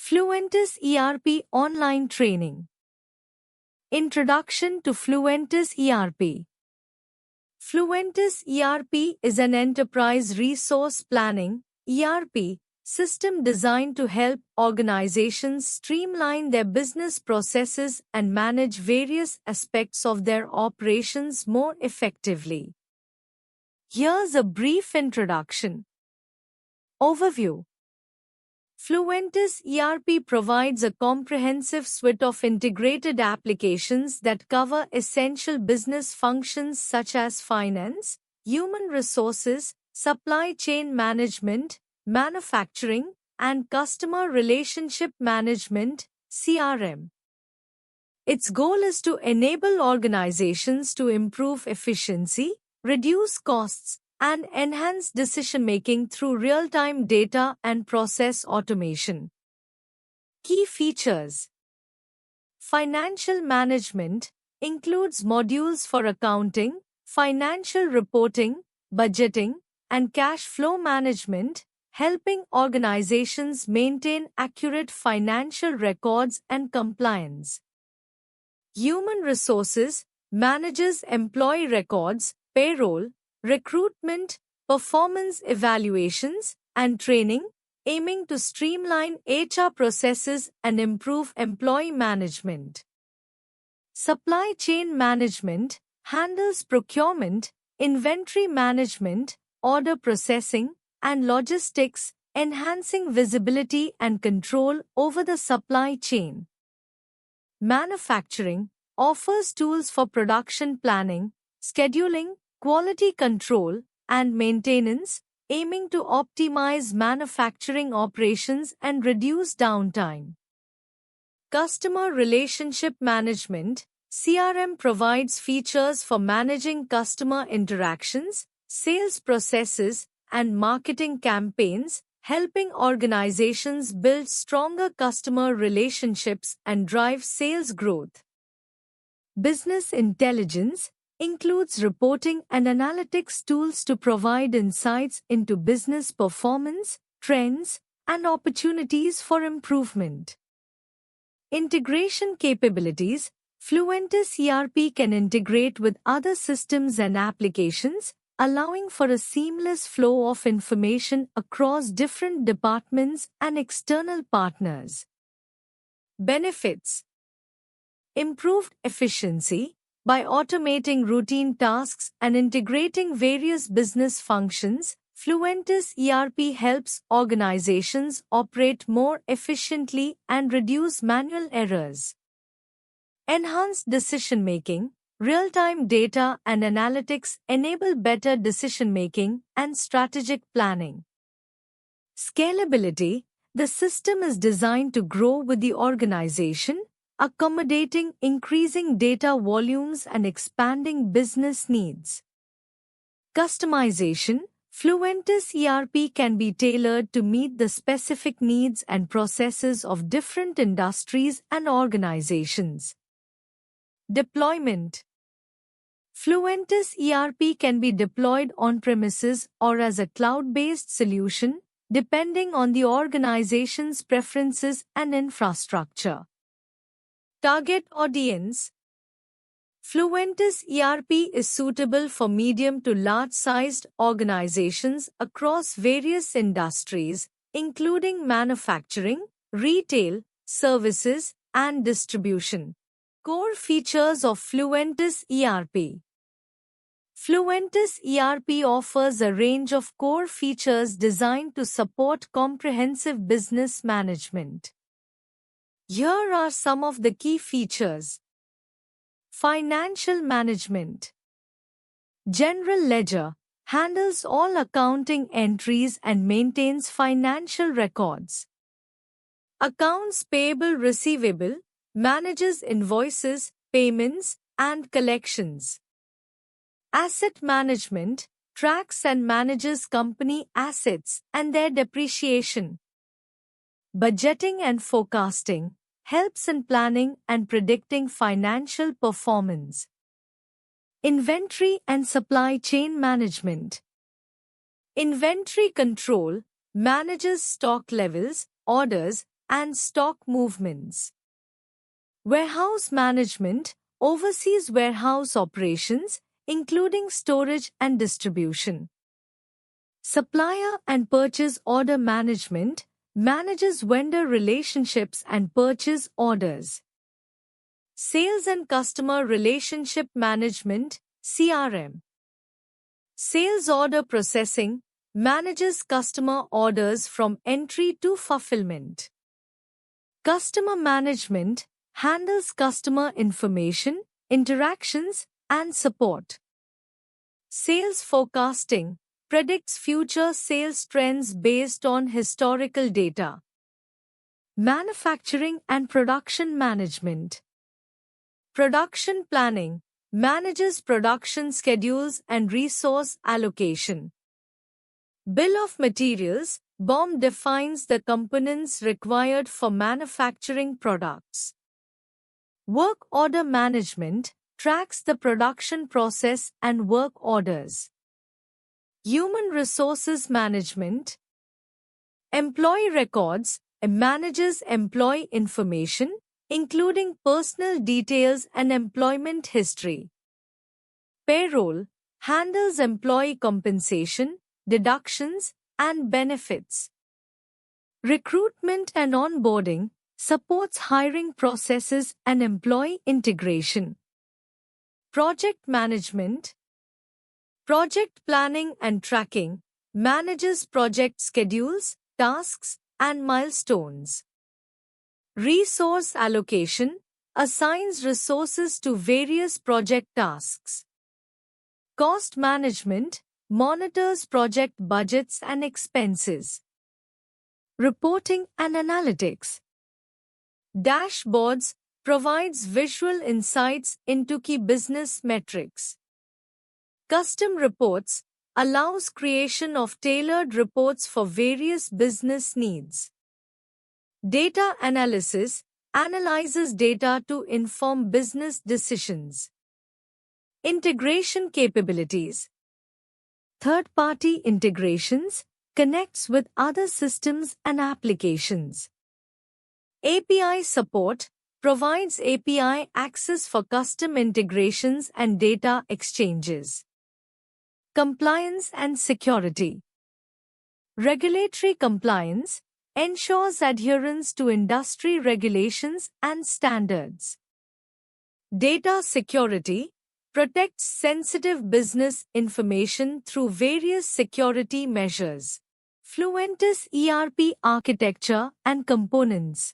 Fluentus ERP Online Training. Introduction to Fluentus ERP. Fluentus ERP is an enterprise resource planning (ERP) system designed to help organizations streamline their business processes and manage various aspects of their operations more effectively. Here's a brief introduction. Overview. Fluentus ERP provides a comprehensive suite of integrated applications that cover essential business functions such as finance, human resources, supply chain management, manufacturing, and customer relationship management (CRM). Its goal is to enable organizations to improve efficiency, reduce costs, and enhance decision-making through real-time data and process automation. Key features. Financial management includes modules for accounting, financial reporting, budgeting, and cash flow management, helping organizations maintain accurate financial records and compliance. Human resources manages employee records, payroll, recruitment, performance evaluations, and training, aiming to streamline HR processes and improve employee management. Supply chain management handles procurement, inventory management, order processing, and logistics, enhancing visibility and control over the supply chain. Manufacturing offers tools for production planning, scheduling, quality control, and maintenance, aiming to optimize manufacturing operations and reduce downtime. Customer Relationship Management (CRM) provides features for managing customer interactions, sales processes, and marketing campaigns, helping organizations build stronger customer relationships and drive sales growth. Business Intelligence includes reporting and analytics tools to provide insights into business performance, trends, and opportunities for improvement. Integration capabilities. Fluentus ERP can integrate with other systems and applications, allowing for a seamless flow of information across different departments and external partners. Benefits. Improved efficiency. By automating routine tasks and integrating various business functions, Fluentus ERP helps organizations operate more efficiently and reduce manual errors. Enhanced decision-making. Real-time data and analytics enable better decision-making and strategic planning. Scalability. The system is designed to grow with the organization, accommodating increasing data volumes and expanding business needs. Customization. Fluentus ERP can be tailored to meet the specific needs and processes of different industries and organizations. Deployment. Fluentus ERP can be deployed on-premises or as a cloud-based solution, depending on the organization's preferences and infrastructure. Target audience. Fluentus ERP is suitable for medium to large-sized organizations across various industries, including manufacturing, retail, services, and distribution. Core features of Fluentus ERP. Fluentus ERP offers a range of core features designed to support comprehensive business management. Here are some of the key features. Financial management. General ledger handles all accounting entries and maintains financial records. Accounts payable receivable manages invoices, payments, and collections. Asset management tracks and manages company assets and their depreciation. Budgeting and forecasting helps in planning and predicting financial performance. Inventory and supply chain management. Inventory control manages stock levels, orders, and stock movements. Warehouse management oversees warehouse operations, including storage and distribution. Supplier and purchase order management manages vendor relationships and purchase orders. Sales and customer relationship management (CRM). Sales order processing manages customer orders from entry to fulfillment. Customer management handles customer information, interactions, and support. Sales forecasting predicts future sales trends based on historical data. Manufacturing and production management. Production planning manages production schedules and resource allocation. Bill of materials (BOM) defines the components required for manufacturing products. Work order management tracks the production process and work orders. Human resources management. Employee records manages employee information, including personal details and employment history. Payroll handles employee compensation, deductions, and benefits. Recruitment and onboarding supports hiring processes and employee integration. Project management. Project planning and tracking manages project schedules, tasks, and milestones. Resource allocation assigns resources to various project tasks. Cost management monitors project budgets and expenses. Reporting and analytics. Dashboards provides visual insights into key business metrics. Custom reports allows creation of tailored reports for various business needs. Data analysis analyzes data to inform business decisions. Integration capabilities. Third-party integrations connects with other systems and applications. API support provides API access for custom integrations and data exchanges. Compliance and security. Regulatory compliance ensures adherence to industry regulations and standards. Data security protects sensitive business information through various security measures. Fluentis ERP architecture and components.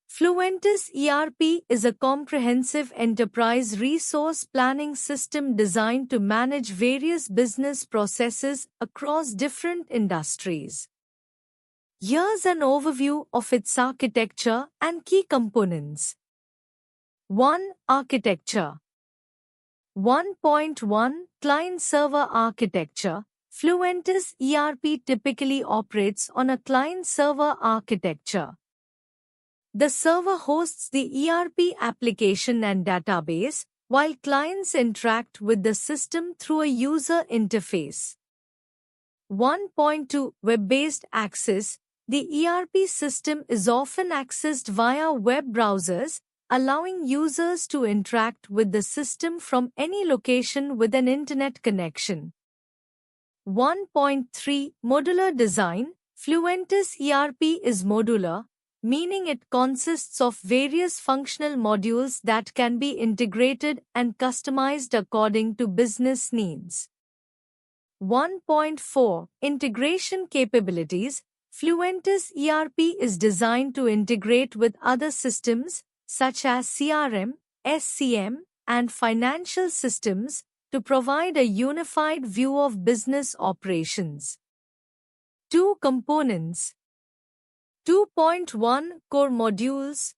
Fluentis ERP is a comprehensive enterprise resource planning system designed to manage various business processes across different industries. Here's an overview of its architecture and key components. 1. Architecture. 1.1 Client-server architecture. Fluentis ERP typically operates on a client-server architecture. The server hosts the ERP application and database, while clients interact with the system through a user interface. 1.2 Web-based access. The ERP system is often accessed via web browsers, allowing users to interact with the system from any location with an internet connection. 1.3 Modular design. Fluentis ERP is modular, meaning it consists of various functional modules that can be integrated and customized according to business needs. 1.4 Integration capabilities. Fluentis ERP is designed to integrate with other systems, such as CRM, SCM, and financial systems, to provide a unified view of business operations. 2 Components. 2.1 Core modules.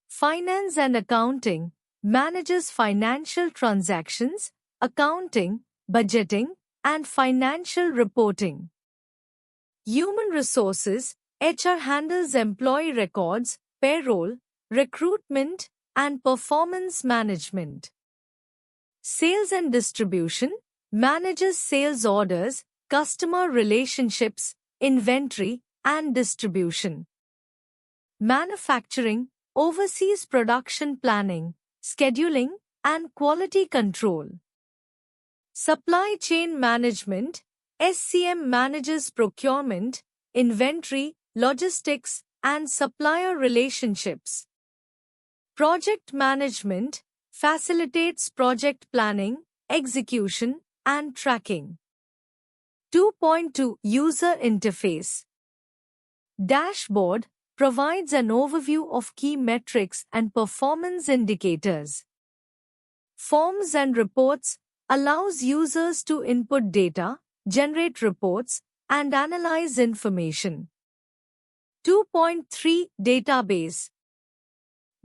Finance and accounting manages financial transactions, accounting, budgeting, and financial reporting. Human resources, HR handles employee records, payroll, recruitment, and performance management. Sales and distribution manages sales orders, customer relationships, inventory, and distribution. Manufacturing oversees production planning, scheduling, and quality control. Supply chain management SCM manages procurement, inventory, logistics, and supplier relationships. Project management facilitates project planning, execution, and tracking. 2.2 User Interface Dashboard provides an overview of key metrics and performance indicators. Forms and reports allows users to input data, generate reports, and analyze information. 2.3 Database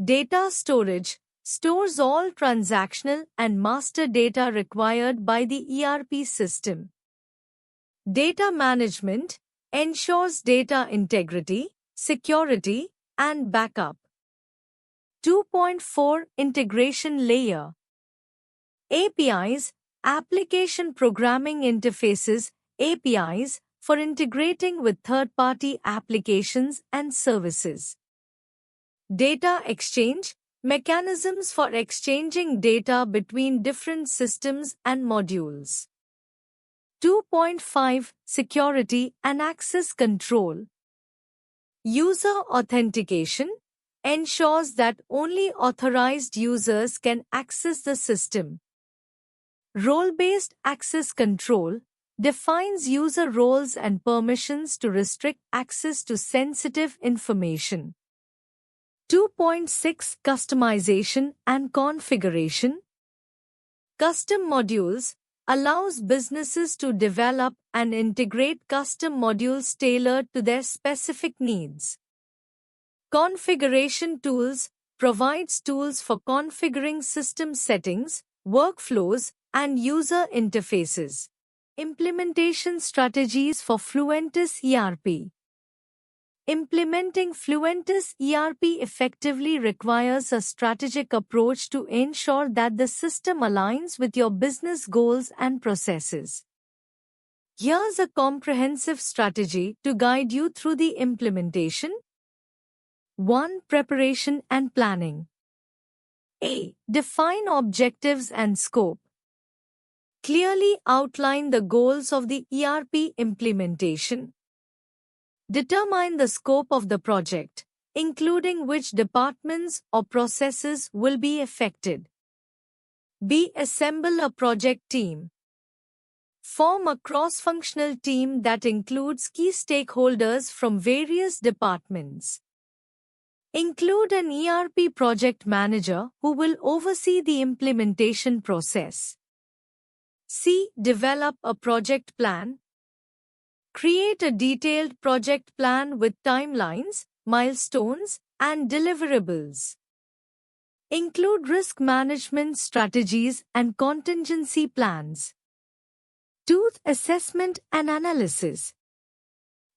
Data storage stores all transactional and master data required by the ERP system. Data management ensures data integrity, security, and backup. 2.4 Integration Layer APIs Application Programming Interfaces APIs for integrating with third-party applications and services. Data exchange mechanisms for exchanging data between different systems and modules. 2.5 Security and Access Control User authentication ensures that only authorized users can access the system. Role-based access control defines user roles and permissions to restrict access to sensitive information. 2.6 Customization and configuration Custom modules allows businesses to develop and integrate custom modules tailored to their specific needs. Configuration tools provides tools for configuring system settings, workflows, and user interfaces. Implementation strategies for Fluentus ERP. Implementing Fluentus ERP effectively requires a strategic approach to ensure that the system aligns with your business goals and processes. Here's a comprehensive strategy to guide you through the implementation. 1. Preparation and planning. A. Define objectives and scope. Clearly outline the goals of the ERP implementation. Determine the scope of the project, including which departments or processes will be affected. B. Assemble a project team. Form a cross-functional team that includes key stakeholders from various departments. Include an ERP project manager who will oversee the implementation process. C. Develop a project plan. Create a detailed project plan with timelines, milestones, and deliverables. Include risk management strategies and contingency plans. 2. Assessment and analysis.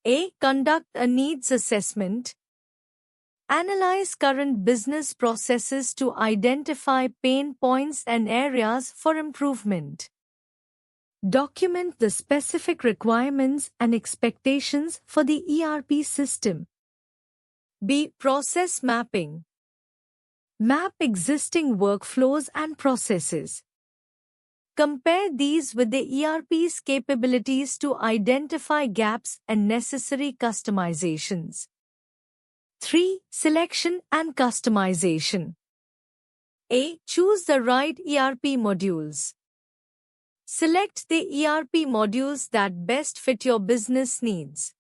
A. Conduct a needs assessment. Analyze current business processes to identify pain points and areas for improvement. Document the specific requirements and expectations for the ERP system. B. Process mapping. Map existing workflows and processes. Compare these with the ERP's capabilities to identify gaps and necessary customizations. 3. Selection and customization. A. Choose the right ERP modules. Select the ERP modules that best fit your business needs.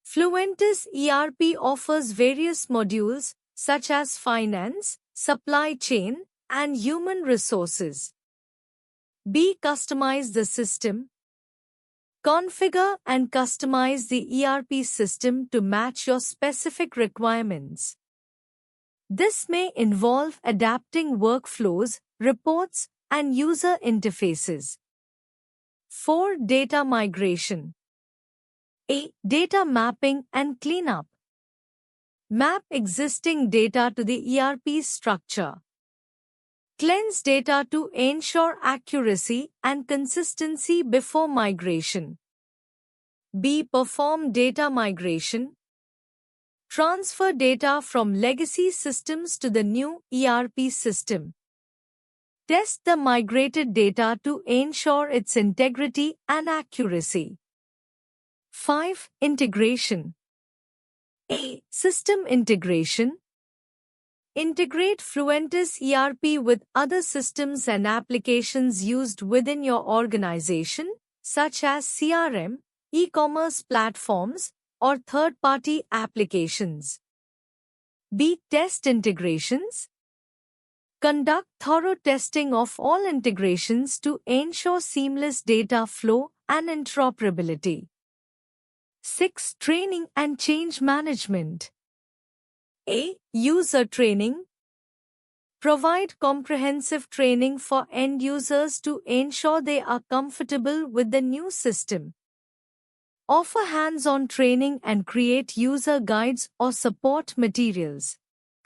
Fluentus ERP offers various modules such as finance, supply chain, and human resources. B. Customize the system. Configure and customize the ERP system to match your specific requirements. This may involve adapting workflows, reports, and user interfaces. 4. Data migration. A. Data mapping and cleanup. Map existing data to the ERP structure. Cleanse data to ensure accuracy and consistency before migration. B. Perform data migration. Transfer data from legacy systems to the new ERP system. Test the migrated data to ensure its integrity and accuracy. 5. Integration. A. System integration. Integrate Fluentus ERP with other systems and applications used within your organization, such as CRM, e-commerce platforms, or third-party applications. B. Test integrations. Conduct thorough testing of all integrations to ensure seamless data flow and interoperability. 6. Training and change management. A. User training. Provide comprehensive training for end users to ensure they are comfortable with the new system. Offer hands-on training and create user guides or support materials.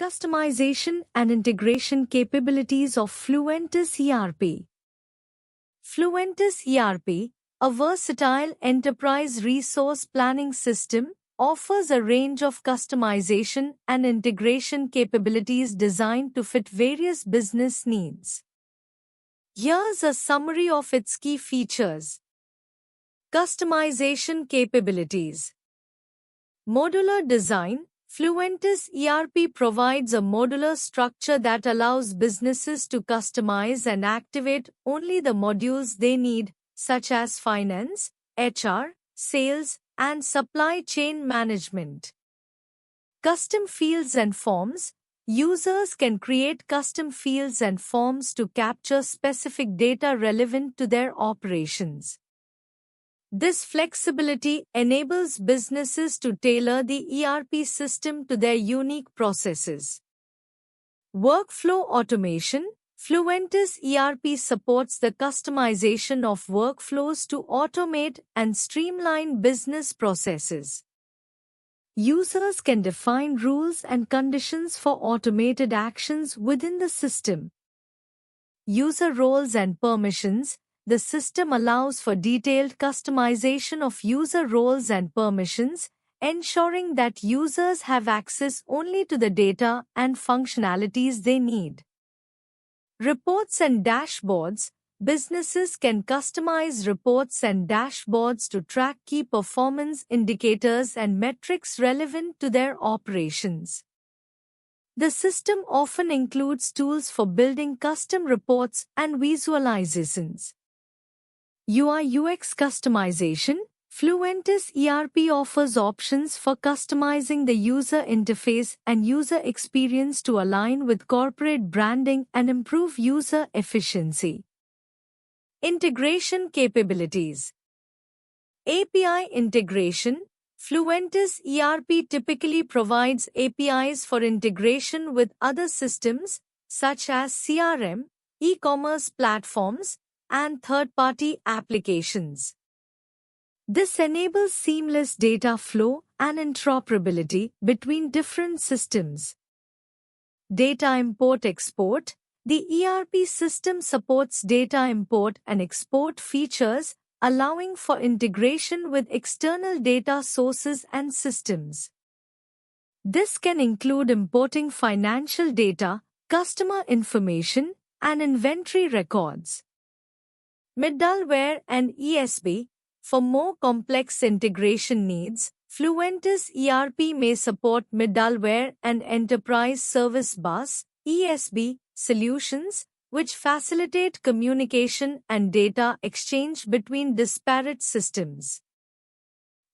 Customization and integration capabilities of Fluentus ERP. Fluentus ERP, a versatile enterprise resource planning system, offers a range of customization and integration capabilities designed to fit various business needs. Here's a summary of its key features. Customization capabilities. Modular design. Fluentus ERP provides a modular structure that allows businesses to customize and activate only the modules they need, such as finance, HR, sales, and supply chain management. Custom fields and forms. Users can create custom fields and forms to capture specific data relevant to their operations. This flexibility enables businesses to tailor the ERP system to their unique processes. Workflow automation. Fluentus ERP supports the customization of workflows to automate and streamline business processes. Users can define rules and conditions for automated actions within the system. User roles and permissions. The system allows for detailed customization of user roles and permissions, ensuring that users have access only to the data and functionalities they need. Reports and dashboards. Businesses can customize reports and dashboards to track key performance indicators and metrics relevant to their operations. The system often includes tools for building custom reports and visualizations. UI/UX customization. Fluentus ERP offers options for customizing the user interface and user experience to align with corporate branding and improve user efficiency. Integration capabilities. API integration. Fluentus ERP typically provides APIs for integration with other systems, such as CRM, e-commerce platforms, and third-party applications. This enables seamless data flow and interoperability between different systems. Data import-export. The ERP system supports data import and export features, allowing for integration with external data sources and systems. This can include importing financial data, customer information, and inventory records. Middleware and ESB. For more complex integration needs, Fluentus ERP may support middleware and enterprise service bus (ESB) solutions, which facilitate communication and data exchange between disparate systems.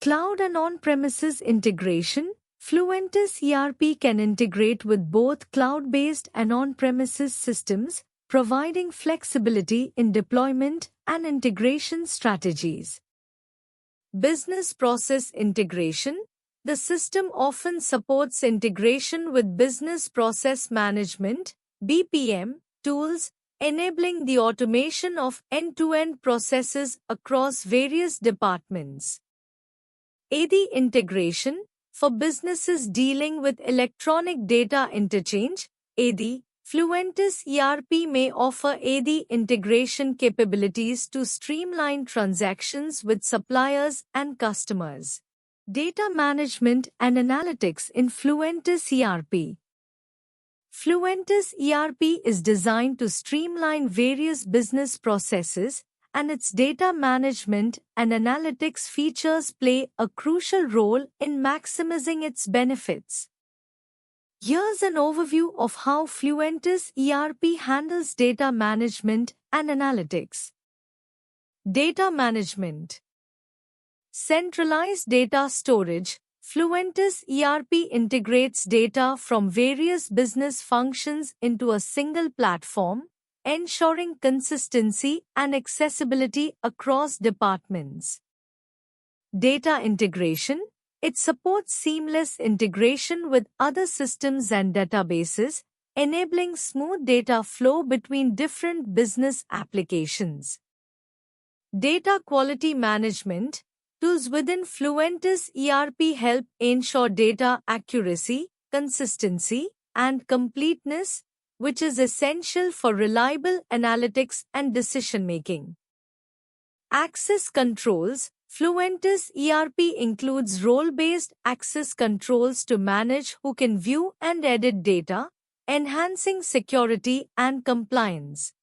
Cloud and on-premises integration. Fluentus ERP can integrate with both cloud-based and on-premises systems, providing flexibility in deployment and integration strategies. Business process integration. The system often supports integration with business process management (BPM) tools, enabling the automation of end-to-end processes across various departments. AD integration. For businesses dealing with electronic data interchange (AD), Fluentus ERP may offer AD integration capabilities to streamline transactions with suppliers and customers. Data management and analytics in Fluentis ERP. Fluentis ERP is designed to streamline various business processes, and its data management and analytics features play a crucial role in maximizing its benefits. Here's an overview of how Fluentis ERP handles data management and analytics. Data management. Centralized data storage. Fluentis ERP integrates data from various business functions into a single platform, ensuring consistency and accessibility across departments. Data integration. It supports seamless integration with other systems and databases, enabling smooth data flow between different business applications. Data quality management. Tools within Fluentis ERP help ensure data accuracy, consistency, and completeness, which is essential for reliable analytics and decision-making. Access controls. Fluentis ERP includes role-based access controls to manage who can view and edit data, enhancing security and compliance.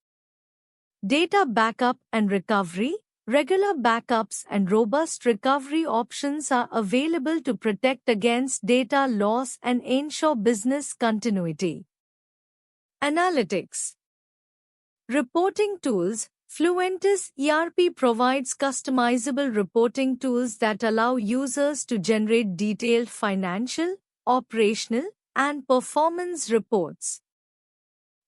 Data backup and recovery. Regular backups and robust recovery options are available to protect against data loss and ensure business continuity. Analytics. Reporting tools. Fluentis ERP provides customizable reporting tools that allow users to generate detailed financial, operational, and performance reports.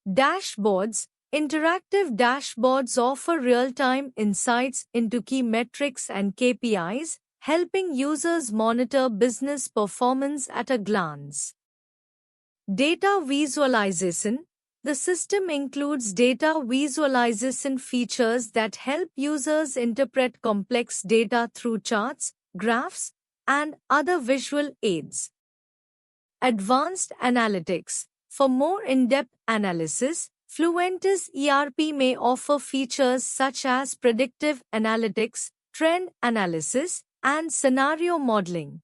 Dashboards. Interactive dashboards offer real-time insights into key metrics and KPIs, helping users monitor business performance at a glance. Data visualization. The system includes data visualization features that help users interpret complex data through charts, graphs, and other visual aids. Advanced analytics. For more in-depth analysis, Fluentis ERP may offer features such as predictive analytics, trend analysis, and scenario modeling.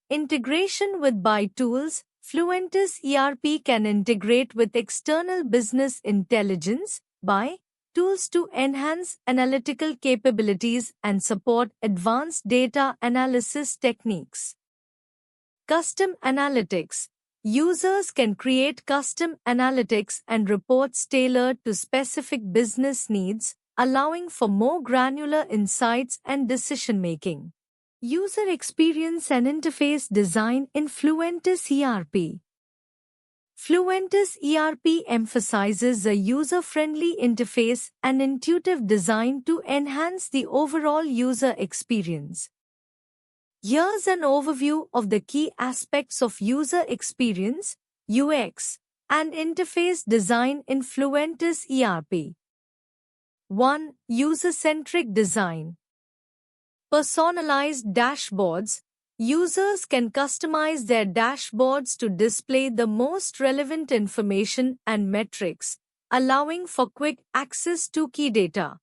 Integration with BI tools. Fluentis ERP can integrate with external business intelligence (BI) tools to enhance analytical capabilities and support advanced data analysis techniques. Custom analytics. Users can create custom analytics and reports tailored to specific business needs, allowing for more granular insights and decision-making. User experience and interface design in Fluentis ERP. Fluentis ERP emphasizes a user-friendly interface and intuitive design to enhance the overall user experience. Here's an overview of the key aspects of user experience, UX, and interface design in Fluentis ERP. 1. User-centric design. Personalized dashboards. Users can customize their dashboards to display the most relevant information and metrics, allowing for quick access to key data.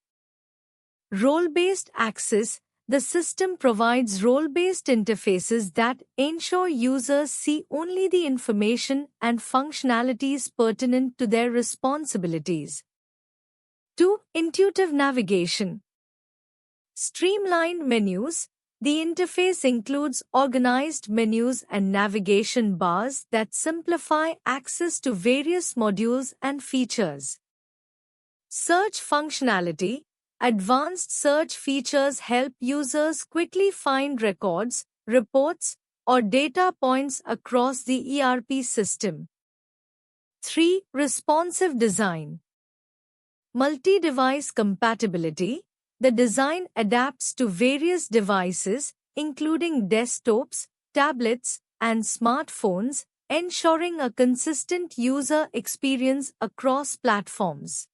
Role-based access. The system provides role-based interfaces that ensure users see only the information and functionalities pertinent to their responsibilities. 2. Intuitive navigation. Streamlined menus. The interface includes organized menus and navigation bars that simplify access to various modules and features. Search functionality. Advanced search features help users quickly find records, reports, or data points across the ERP system. 3. Responsive design. Multi-device compatibility. The design adapts to various devices, including desktops, tablets, and smartphones, ensuring a consistent user experience across platforms.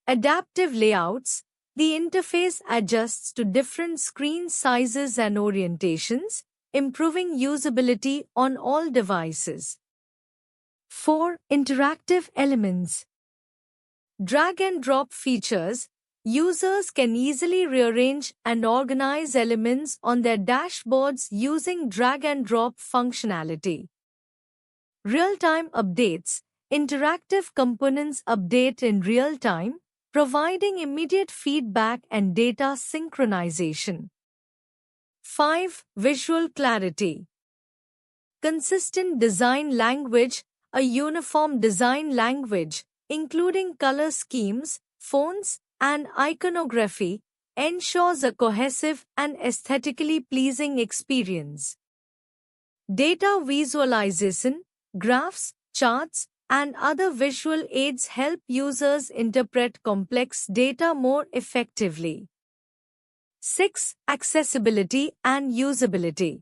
Adaptive layouts. The interface adjusts to different screen sizes and orientations, improving usability on all devices. 4. Interactive elements. Drag and drop features. Users can easily rearrange and organize elements on their dashboards using drag-and-drop functionality. Real-time updates. Interactive components update in real time, providing immediate feedback and data synchronization. 5. Visual clarity. Consistent design language. A uniform design language, including color schemes, fonts, and iconography, ensures a cohesive and aesthetically pleasing experience. Data visualization, graphs, charts, and other visual aids help users interpret complex data more effectively. 6. Accessibility and usability.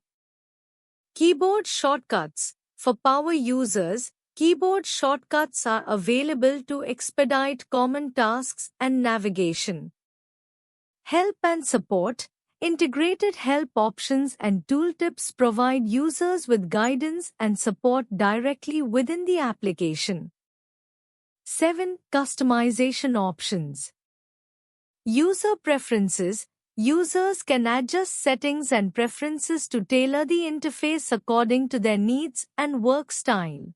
Keyboard shortcuts. For power users, keyboard shortcuts are available to expedite common tasks and navigation. Help and support. Integrated help options and tooltips provide users with guidance and support directly within the application. 7. Customization options. User preferences. Users can adjust settings and preferences to tailor the interface according to their needs and work style.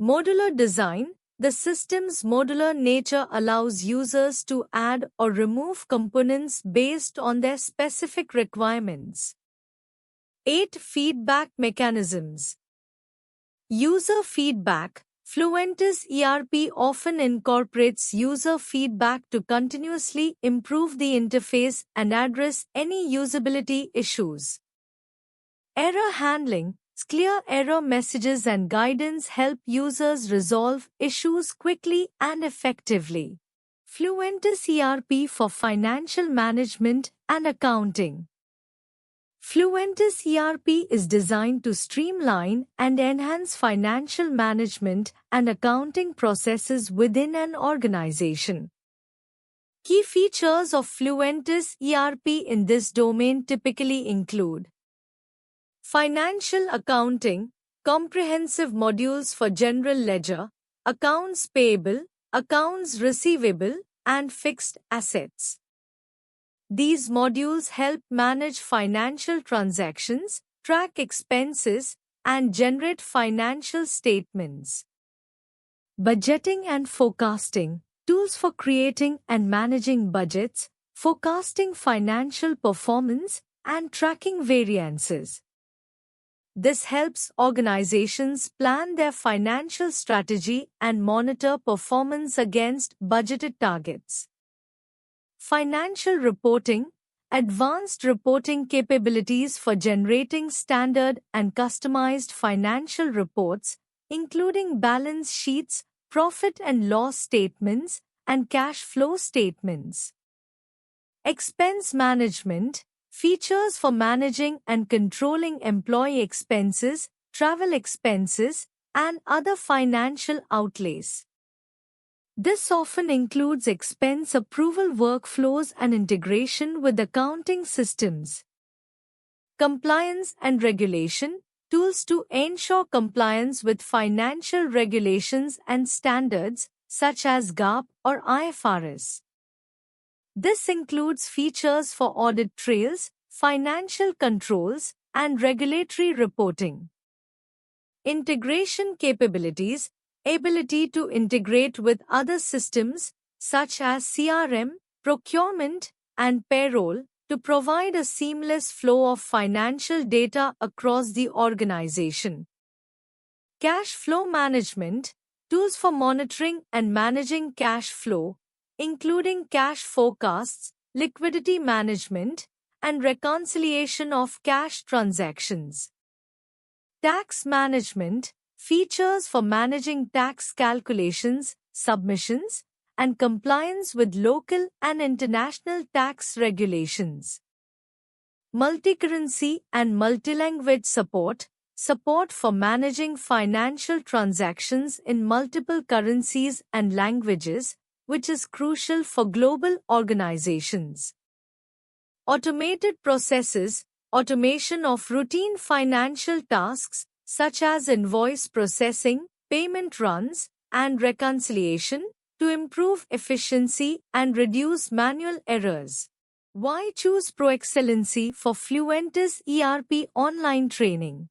Modular design. The system's modular nature allows users to add or remove components based on their specific requirements. 8. Feedback mechanisms. User feedback. Fluentus ERP often incorporates user feedback to continuously improve the interface and address any usability issues. Error handling. Clear error messages and guidance help users resolve issues quickly and effectively. Fluentus ERP for financial management and accounting. Fluentus ERP is designed to streamline and enhance financial management and accounting processes within an organization. Key features of Fluentus ERP in this domain typically include financial accounting, comprehensive modules for general ledger, accounts payable, accounts receivable, and fixed assets. These modules help manage financial transactions, track expenses, and generate financial statements. Budgeting and forecasting, tools for creating and managing budgets, forecasting financial performance, and tracking variances. This helps organizations plan their financial strategy and monitor performance against budgeted targets. Financial reporting, advanced reporting capabilities for generating standard and customized financial reports, including balance sheets, profit and loss statements, and cash flow statements. Expense management, features for managing and controlling employee expenses, travel expenses, and other financial outlays. This often includes expense approval workflows and integration with accounting systems. Compliance and regulation, tools to ensure compliance with financial regulations and standards such as GAAP or IFRS. This includes features for audit trails, financial controls, and regulatory reporting. Integration capabilities, ability to integrate with other systems such as CRM, procurement, and payroll to provide a seamless flow of financial data across the organization. Cash flow management, tools for monitoring and managing cash flow, including cash forecasts, liquidity management, and reconciliation of cash transactions. Tax management, features for managing tax calculations, submissions, and compliance with local and international tax regulations. Multicurrency and multilanguage support, support for managing financial transactions in multiple currencies and languages, which is crucial for global organizations. Automated processes, automation of routine financial tasks such as invoice processing, payment runs, and reconciliation, to improve efficiency and reduce manual errors. Why choose ProExcellency for Fluentis ERP online training?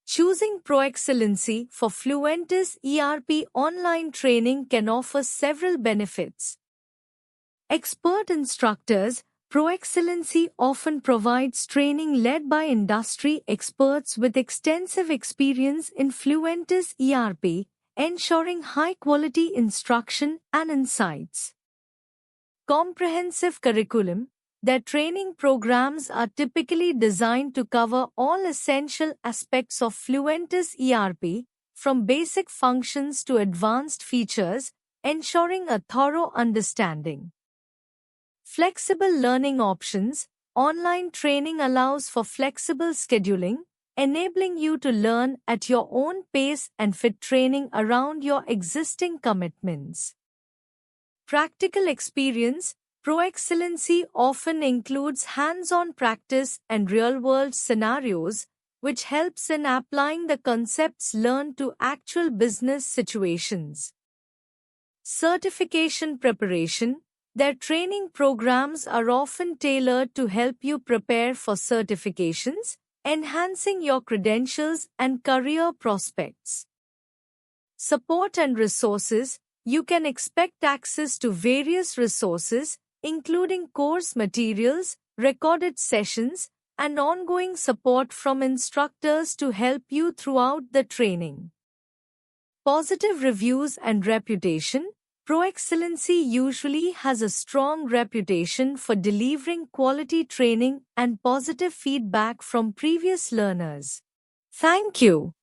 Choosing ProExcellency for Fluentis ERP online training can offer several benefits. Expert instructors, ProExcellency often provides training led by industry experts with extensive experience in Fluentis ERP, ensuring high-quality instruction and insights. Comprehensive curriculum. Their training programs are typically designed to cover all essential aspects of Fluentis ERP, from basic functions to advanced features, ensuring a thorough understanding. Flexible learning options. Online training allows for flexible scheduling, enabling you to learn at your own pace and fit training around your existing commitments. Practical experience. ProExcellency often includes hands-on practice and real-world scenarios, which helps in applying the concepts learned to actual business situations. Certification preparation. Their training programs are often tailored to help you prepare for certifications, enhancing your credentials and career prospects. Support and resources. You can expect access to various resources, including course materials, recorded sessions, and ongoing support from instructors to help you throughout the training. Positive reviews and reputation. ProExcellency usually has a strong reputation for delivering quality training and positive feedback from previous learners. Thank you.